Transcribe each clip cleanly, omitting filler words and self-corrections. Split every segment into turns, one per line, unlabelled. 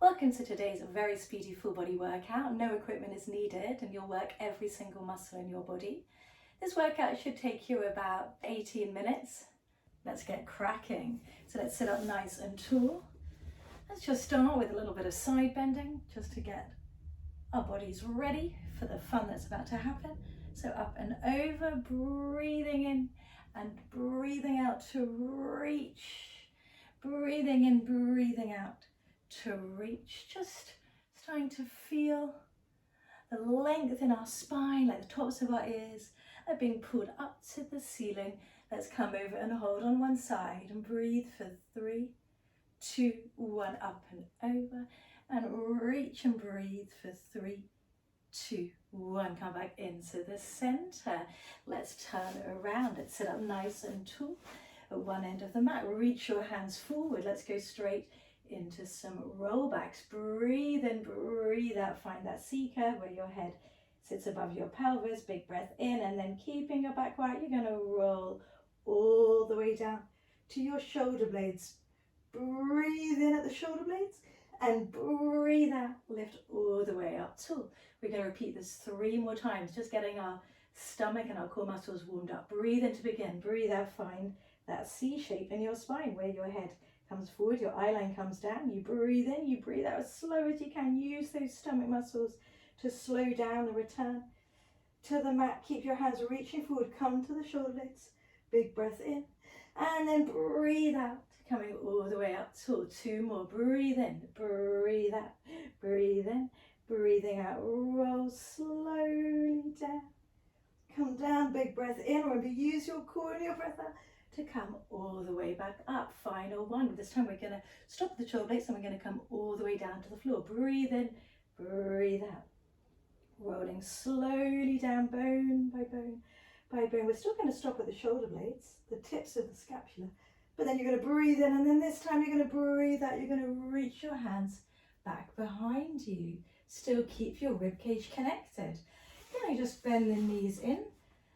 Welcome to today's very speedy full body workout. No equipment is needed and you'll work every single muscle in your body. This workout should take you about 18 minutes. Let's get cracking. So let's sit up nice and tall. Let's just start with a little bit of side bending just to get our bodies ready for the fun that's about to happen. So up and over, breathing in and breathing out to reach. Breathing in, breathing out to reach. Just starting to feel the length in our spine, like the tops of our ears are being pulled up to the ceiling. Let's come over and hold on one side and breathe for 3, 2, 1, up and over, and reach and breathe for 3, 2, 1. Come back into the center. Let's turn around. Let's sit up nice and tall at one end of the mat. Reach your hands forward. Let's go straight into some rollbacks. Breathe in, breathe out. Find that C curve where your head sits above your pelvis. Big breath in, and then keeping your back wide, you're going to roll all the way down to your shoulder blades. Breathe in at the shoulder blades and breathe out. Lift all the way up tall. We're going to repeat this 3 more times, just getting our stomach and our core muscles warmed up. Breathe in to begin. Breathe out. Find that C shape in your spine where your head comes forward, your eye line comes down. You breathe in, you breathe out as slow as you can. Use those stomach muscles to slow down the return to the mat. Keep your hands reaching forward. Come to the shoulder blades. Big breath in, and then breathe out, coming all the way up tall. 2 more. Breathe in, breathe out, breathe in, breathing out. Roll slowly down. Come down, big breath in. Remember, use your core and your breath out to come all the way back up. Final one. This time we're going to stop the shoulder blades and we're going to come all the way down to the floor. Breathe in, breathe out. Rolling slowly down, bone by bone by bone. We're still going to stop at the shoulder blades, the tips of the scapula, but then you're going to breathe in, and then this time you're going to breathe out. You're going to reach your hands back behind you. Still keep your rib cage connected. You're going to just bend the knees in.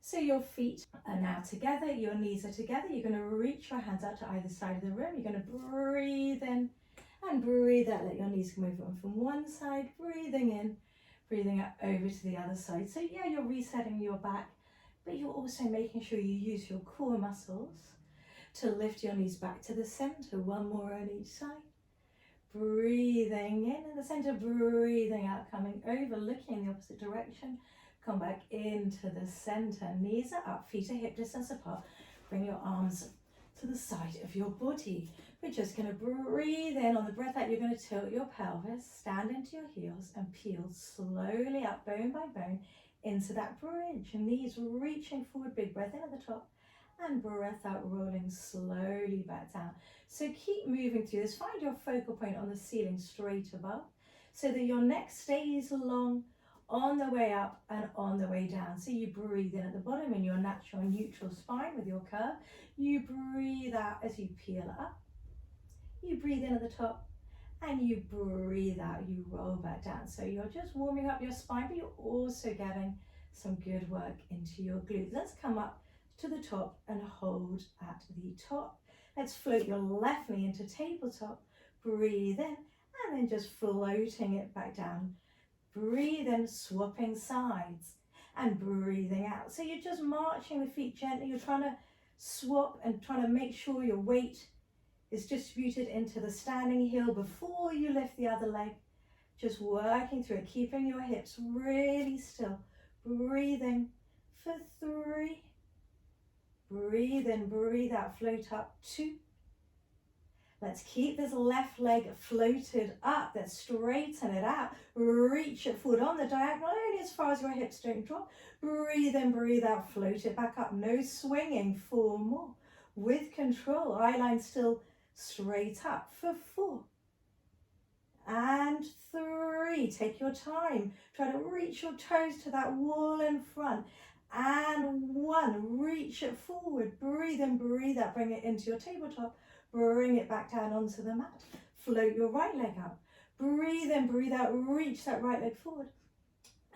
So your feet are now together, your knees are together. You're going to reach your hands out to either side of the room. You're going to breathe in and breathe out. Let your knees come over from one side, breathing in, breathing out over to the other side. So yeah, you're resetting your back, but you're also making sure you use your core muscles to lift your knees back to the center. 1 more on each side. Breathing in the center, breathing out, coming over, looking in the opposite direction. Come back into the center. Knees are up, feet are hip distance apart. Bring your arms to the side of your body. We're just going to breathe in. On the breath out, you're going to tilt your pelvis, stand into your heels and peel slowly up, bone by bone, into that bridge. Knees reaching forward, big breath in at the top, and breath out, rolling slowly back down. So keep moving through this. Find your focal point on the ceiling straight above so that your neck stays long on the way up and on the way down. So you breathe in at the bottom in your natural neutral spine with your curve. You breathe out as you peel up. You breathe in at the top and you breathe out, you roll back down. So you're just warming up your spine, but you're also getting some good work into your glutes. Let's come up to the top and hold at the top. Let's float your left knee into tabletop. Breathe in and then just floating it back down. Breathe in, swapping sides and breathing out. So you're just marching the feet gently. You're trying to swap and trying to make sure your weight is distributed into the standing heel before you lift the other leg. Just working through it, keeping your hips really still. Breathing for 3. Breathe in, breathe out, float up 2. Let's keep this left leg floated up. Let's straighten it out. Reach it forward on the diagonal, only as far as your hips don't drop. Breathe in, breathe out, float it back up. No swinging. 4 more. With control, eye line still straight up for 4. And 3. Take your time. Try to reach your toes to that wall in front. And 1. Reach it forward. Breathe in, breathe out. Bring it into your tabletop. Bring it back down onto the mat. Float your right leg up. Breathe in, breathe out, reach that right leg forward.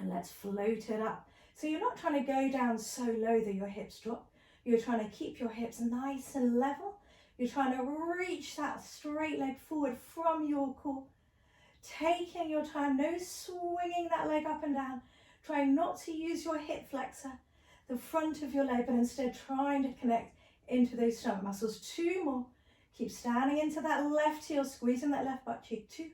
And let's float it up. So you're not trying to go down so low that your hips drop. You're trying to keep your hips nice and level. You're trying to reach that straight leg forward from your core Taking your time, no swinging that leg up and down. Trying not to use your hip flexor, the front of your leg, but instead trying to connect into those stomach muscles. 2 more. Keep standing into that left heel, squeezing that left butt cheek. 2.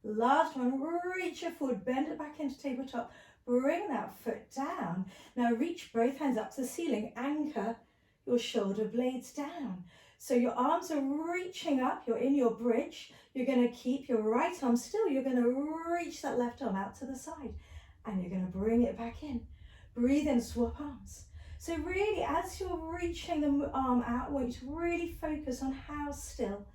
Last one, reach it forward, bend it back into tabletop. Bring that foot down. Now reach both hands up to the ceiling, anchor your shoulder blades down. So your arms are reaching up, you're in your bridge. You're going to keep your right arm still. You're going to reach that left arm out to the side and you're going to bring it back in. Breathe in, swap arms. So really, as you're reaching the arm out, I want you to really focus on how still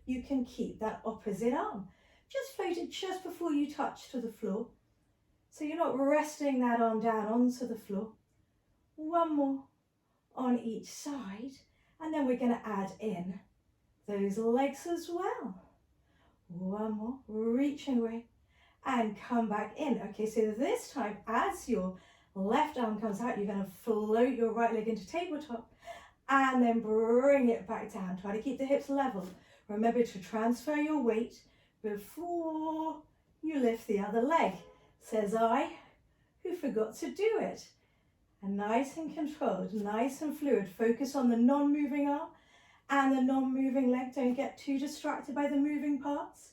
you can keep that opposite arm. Just float it just before you touch to the floor. So you're not resting that arm down onto the floor. 1 more on each side. And then we're going to add in those legs as well. 1 more, reaching away and come back in. Okay, so this time as your left arm comes out, you're going to float your right leg into tabletop and then bring it back down. Try to keep the hips level. Remember to transfer your weight before you lift the other leg. Says I, who forgot to do it. And nice and controlled, nice and fluid. Focus on the non-moving arm and the non-moving leg. Don't get too distracted by the moving parts.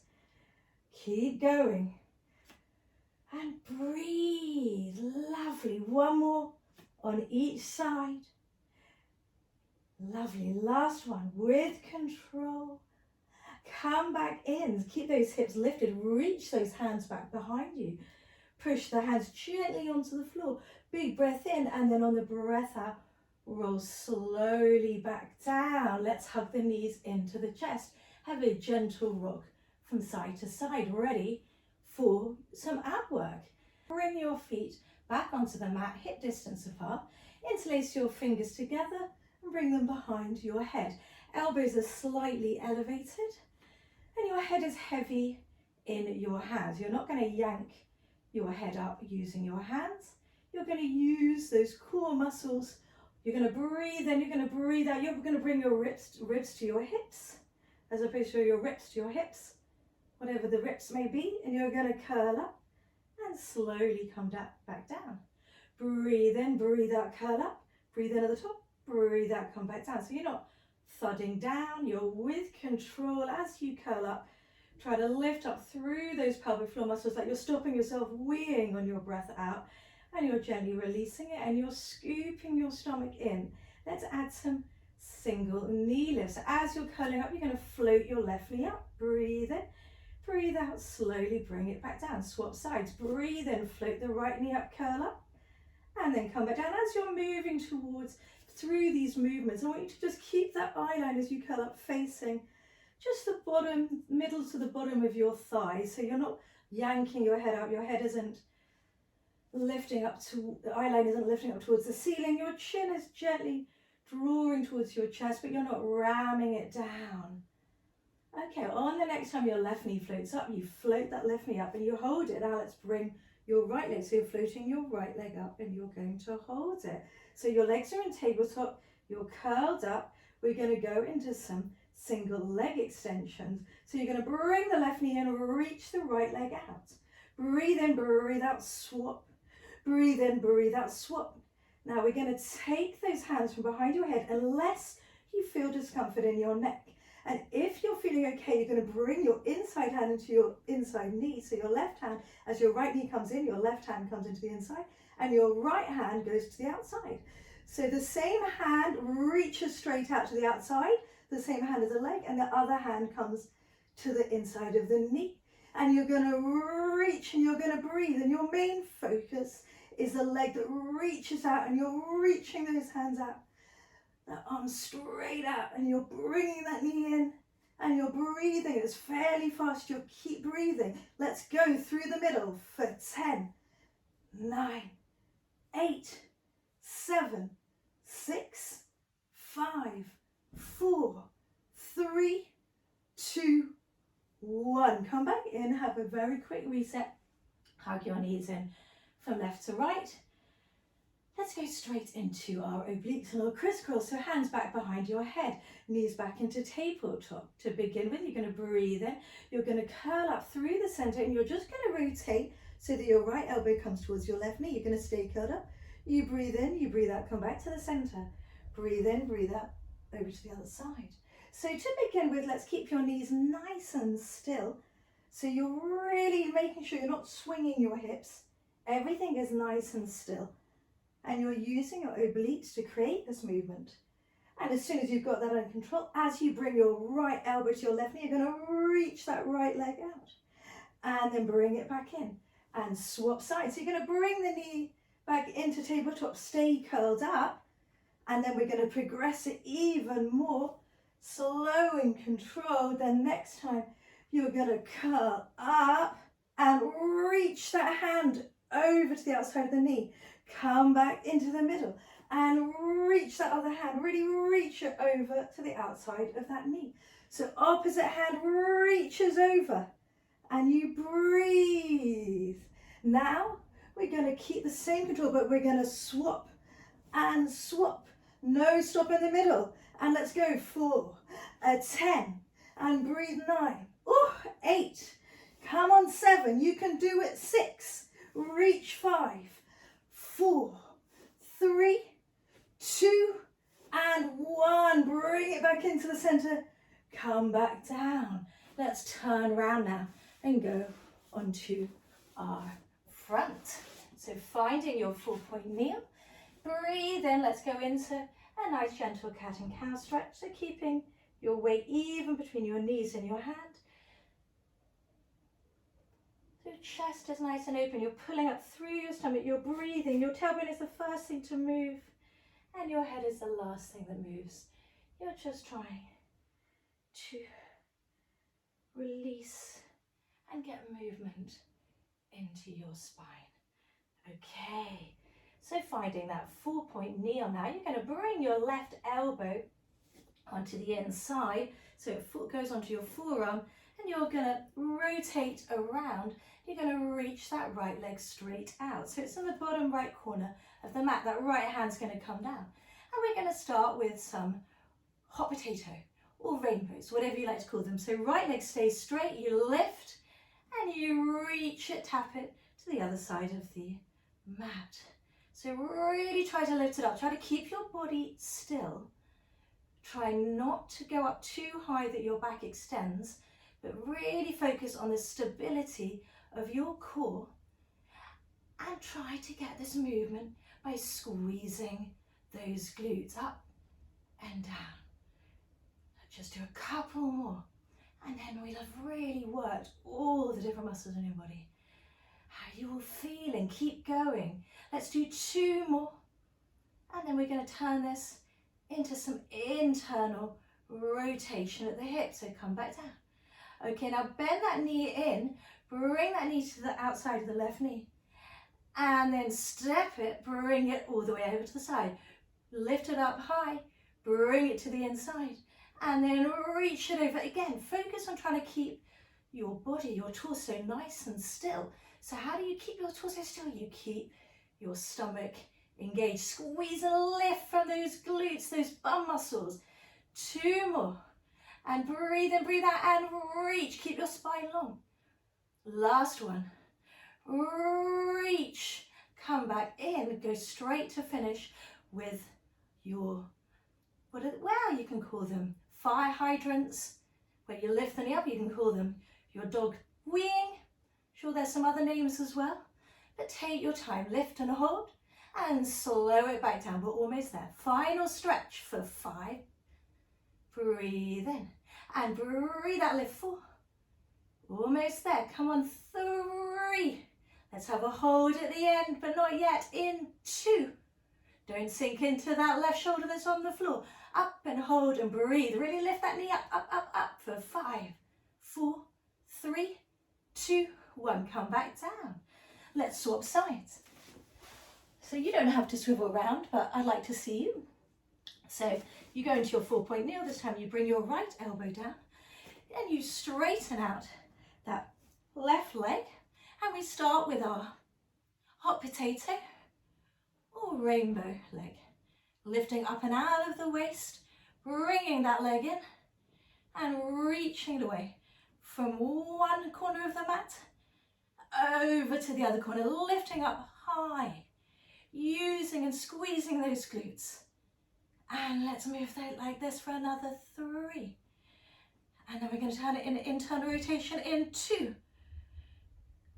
Keep going. And breathe. Lovely. 1 more on each side. Lovely. Last one with control. Come back in. Keep those hips lifted. Reach those hands back behind you. Push the hands gently onto the floor. Big breath in, and then on the breath out, roll slowly back down. Let's hug the knees into the chest. Have a gentle rock from side to side, ready for some ab work. Bring your feet back onto the mat, hip distance apart. Interlace your fingers together and bring them behind your head. Elbows are slightly elevated and your head is heavy in your hands. You're not going to yank your head up using your hands. You're going to use those core muscles. You're going to breathe in, you're going to breathe out. You're going to bring your ribs to your hips, as opposed to your ribs to your hips, whatever the ribs may be. And you're going to curl up and slowly come back down. Breathe in, breathe out, curl up. Breathe in at the top, breathe out, come back down. So you're not thudding down, you're with control as you curl up. Try to lift up through those pelvic floor muscles, like you're stopping yourself weeing on your breath out, and you're gently releasing it and you're scooping your stomach in. Let's add some single knee lifts. As you're curling up, you're going to float your left knee up. Breathe in, breathe out, slowly bring it back down. Swap sides. Breathe in, float the right knee up, curl up, and then come back down. As you're moving through these movements, I want you to just keep that eye line as you curl up facing just the bottom, middle to the bottom of your thighs. So you're not yanking your head up, your head isn't lifting up to, the eye line isn't lifting up towards the ceiling. Your chin is gently drawing towards your chest, but you're not ramming it down. Okay, on the next time your left knee floats up, you float that left knee up and you hold it. Now let's bring your right leg. So you're floating your right leg up and you're going to hold it. So your legs are in tabletop, you're curled up. We're going to go into some single leg extensions. So you're going to bring the left knee in and reach the right leg out. Breathe in, breathe out, swap. Breathe in, breathe out, swap. Now we're going to take those hands from behind your head unless you feel discomfort in your neck. And if you're feeling okay, you're going to bring your inside hand into your inside knee. So your left hand, as your right knee comes in, your left hand comes into the inside and your right hand goes to the outside. So the same hand reaches straight out to the outside, the same hand as the leg, and the other hand comes to the inside of the knee. And you're going to reach and you're going to breathe, and your main focus is the leg that reaches out, and you're reaching those hands out, that arm straight out, and you're bringing that knee in and you're breathing. It's fairly fast. You'll keep breathing. Let's go through the middle for 10, 9, 8, 7, 6, 5, 4, 3, 2, 1. Come back in, have a very quick reset. Hug your knees in from left to right. Let's go straight into our obliques, a little crisscross, so hands back behind your head, knees back into tabletop. To begin with, you're going to breathe in, you're going to curl up through the center, and you're just going to rotate so that your right elbow comes towards your left knee. You're going to stay curled up. You breathe in, you breathe out, come back to the center. Breathe in, breathe out, over to the other side. So to begin with, let's keep your knees nice and still. So you're really making sure you're not swinging your hips. Everything is nice and still. And you're using your obliques to create this movement. And as soon as you've got that under control, as you bring your right elbow to your left knee, you're going to reach that right leg out. And then bring it back in. And swap sides. So you're going to bring the knee back into tabletop, stay curled up. And then we're going to progress it even more, slow and controlled. Then next time, you're going to curl up and reach that hand over to the outside of the knee. Come back into the middle and reach that other hand, really reach it over to the outside of that knee. So opposite hand reaches over and you breathe. Now we're going to keep the same control, but we're going to swap and swap. No stop in the middle. And let's go 4, 10, and breathe 9, 8, come on 7, you can do it 6, reach 5, 4, 3, 2, and 1. Bring it back into the center. Come back down. Let's turn around now and go onto our front. So finding your 4-point kneel. Breathe in. Let's go into a nice gentle cat and cow stretch. So keeping your weight even between your knees and your hand. So your chest is nice and open. You're pulling up through your stomach. You're breathing. Your tailbone is the first thing to move. And your head is the last thing that moves. You're just trying to release and get movement into your spine. Okay. So finding that 4-point kneel now, you're going to bring your left elbow onto the inside. So it goes onto your forearm. And you're going to rotate around. You're going to reach that right leg straight out. So it's in the bottom right corner of the mat. That right hand's going to come down. And we're going to start with some hot potato or rainbows, whatever you like to call them. So right leg stays straight. You lift and you reach it, tap it to the other side of the mat. So really try to lift it up. Try to keep your body still. Try not to go up too high that your back extends. But really focus on the stability of your core and try to get this movement by squeezing those glutes up and down. Just do a couple more and then we'll have really worked all the different muscles in your body. How you will feel and keep going. Let's do 2 more and then we're going to turn this into some internal rotation at the hip. So come back down. Okay, now bend that knee in, bring that knee to the outside of the left knee, and then step it, bring it all the way over to the side. Lift it up high, bring it to the inside, and then reach it over. Again, focus on trying to keep your body, your torso nice and still. So how do you keep your torso still? You keep your stomach engaged. Squeeze and lift from those glutes, those bum muscles. 2 more. And breathe in, breathe out, and reach. Keep your spine long. Last one. Reach. Come back in. Go straight to finish with your, well, you can call them fire hydrants. Where you lift the knee up, you can call them your dog weeing. Sure, there's some other names as well. But take your time. Lift and hold. And slow it back down. We're almost there. Final stretch for 5. Breathe in and breathe out, lift 4. Almost there, come on, 3. Let's have a hold at the end, but not yet, in 2. Don't sink into that left shoulder that's on the floor. Up and hold and breathe, really lift that knee up, up, up, up for 5, 4, 3, 2, 1, come back down. Let's swap sides. So you don't have to swivel around, but I'd like to see you. So you go into your 4-point kneel. This time you bring your right elbow down and you straighten out that left leg. And we start with our hot potato or rainbow leg. Lifting up and out of the waist, bringing that leg in and reaching it away from one corner of the mat over to the other corner, lifting up high, using and squeezing those glutes. And let's move that like this for another 3. And then we're going to turn it in internal rotation in 2.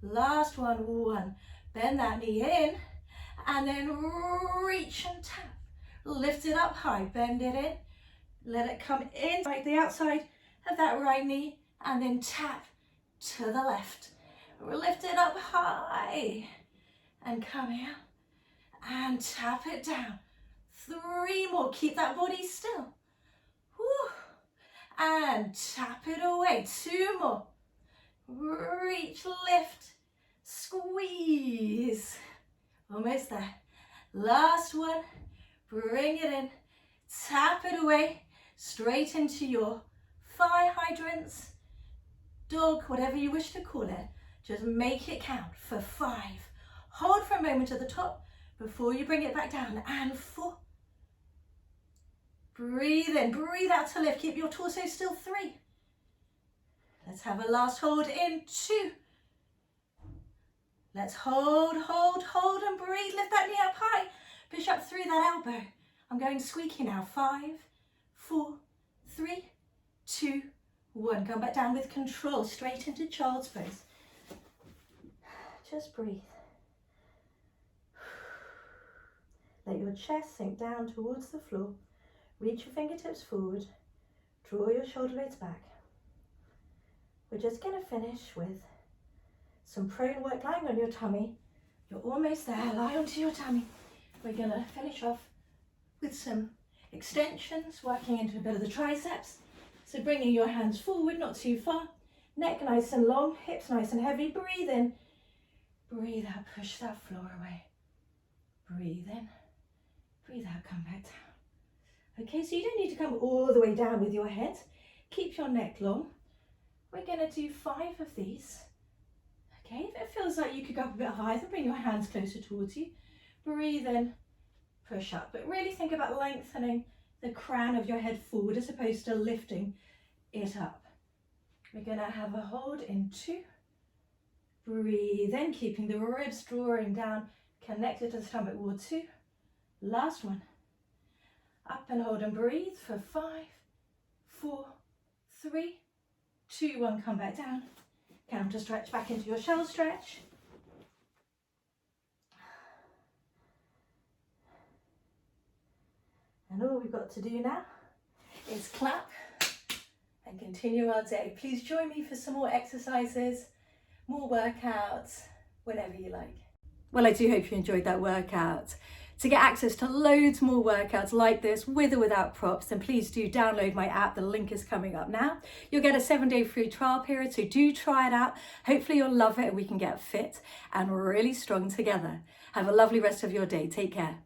Last one, 1. Bend that knee in and then reach and tap. Lift it up high, bend it in. Let it come in like the outside of that right knee and then tap to the left. Lift it up high and come here and tap it down. 3 more, keep that body still. Whew. And tap it away, 2 more. Reach, lift, squeeze. Almost there. Last one, bring it in, tap it away, straight into your thigh hydrants, dog, whatever you wish to call it. Just make it count for 5. Hold for a moment at the top before you bring it back down. And 4. Breathe in, breathe out to lift. Keep your torso still. 3. Let's have a last hold in 2. Let's hold, hold, hold and breathe. Lift that knee up high. Push up through that elbow. I'm going squeaky now. 5, 4, 3, 2, 1. Come back down with control, straight into child's pose. Just breathe. Let your chest sink down towards the floor. Reach your fingertips forward. Draw your shoulder blades back. We're just going to finish with some prone work lying on your tummy. You're almost there. Lie onto your tummy. We're going to finish off with some extensions, working into a bit of the triceps. So bringing your hands forward, not too far. Neck nice and long, hips nice and heavy. Breathe in. Breathe out. Push that floor away. Breathe in. Breathe out. Come back down. Okay, so you don't need to come all the way down with your head. Keep your neck long. We're going to do 5 of these. Okay, if it feels like you could go up a bit higher, then bring your hands closer towards you. Breathe in, push up. But really think about lengthening the crown of your head forward as opposed to lifting it up. We're going to have a hold in 2. Breathe in, keeping the ribs drawing down, connected to the stomach wall. 2. Last one. Up and hold and breathe for 5, 4, 3, 2, 1. Come back down. Counter stretch back into your shell stretch. And all we've got to do now is clap and continue our day. Please join me for some more exercises, more workouts, whenever you like. Well, I do hope you enjoyed that workout. To get access to loads more workouts like this with or without props, then please do download my app. The link is coming up now. You'll get a 7-day free trial period, so do try it out. Hopefully you'll love it and we can get fit and really strong together. Have a lovely rest of your day. Take care.